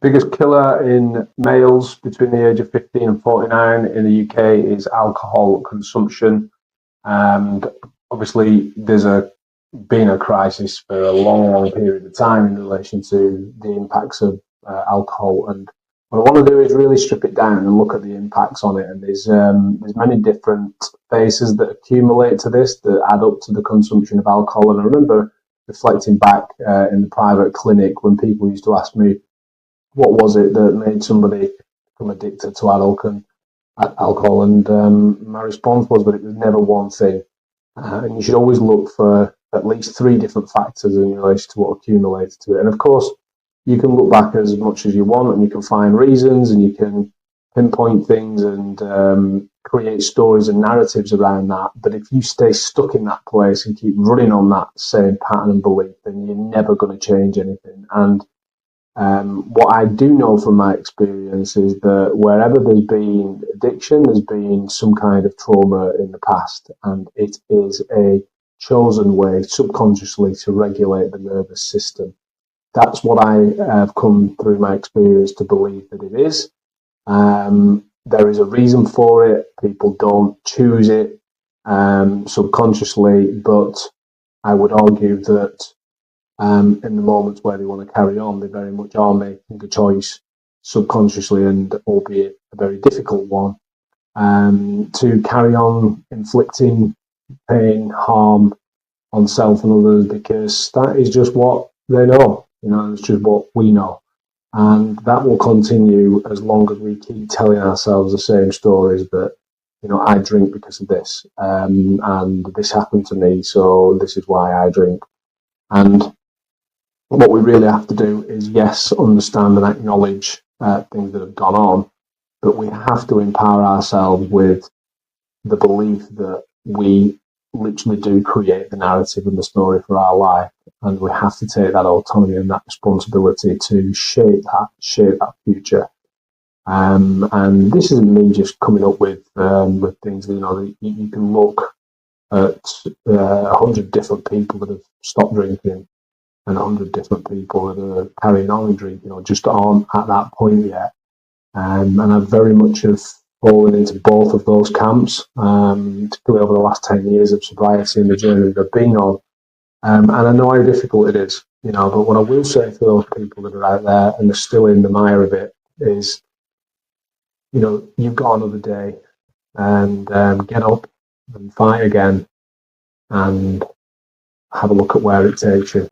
Biggest killer in males between the age of 15 and 49 in the UK is alcohol consumption. And obviously, been a crisis for a long, long period of time in relation to the impacts of alcohol. And what I want to do is really strip it down and look at the impacts on it. And there's many different phases that accumulate to this that add up to the consumption of alcohol. And I remember reflecting back in the private clinic when people used to ask me, what was it that made somebody become addicted to alcohol? And my response was that it was never one thing. And you should always look for at least three different factors in relation to what accumulated to it. And of course, you can look back as much as you want and you can find reasons and you can pinpoint things and create stories and narratives around that. But if you stay stuck in that place and keep running on that same pattern and belief, then you're never going to change anything. And what I do know from my experience is that wherever there's been addiction, there's been some kind of trauma in the past, and it is a chosen way subconsciously to regulate the nervous system. That's what I have come through my experience to believe that it is. There is a reason for it. People don't choose it subconsciously, but I would argue that in the moments where they want to carry on, they very much are making a choice subconsciously, and albeit a very difficult one, to carry on inflicting pain, harm on self and others, because that is just what they know. It's just what we know. And that will continue as long as we keep telling ourselves the same stories that, I drink because of this, and this happened to me, so this is why I drink. And what we really have to do is, yes, understand and acknowledge things that have gone on, but we have to empower ourselves with the belief that we literally do create the narrative and the story for our life, and we have to take that autonomy and that responsibility to shape that future. And this isn't me just coming up with things. That you can look at 100 different people that have stopped drinking and 100 different people that are carrying on drinking, just aren't at that point yet. And I very much have fallen into both of those camps, particularly over the last 10 years of sobriety and the journey that I've been on. And I know how difficult it is, but what I will say to those people that are out there and are still in the mire of it is, you've got another day, and get up and fight again and have a look at where it takes you.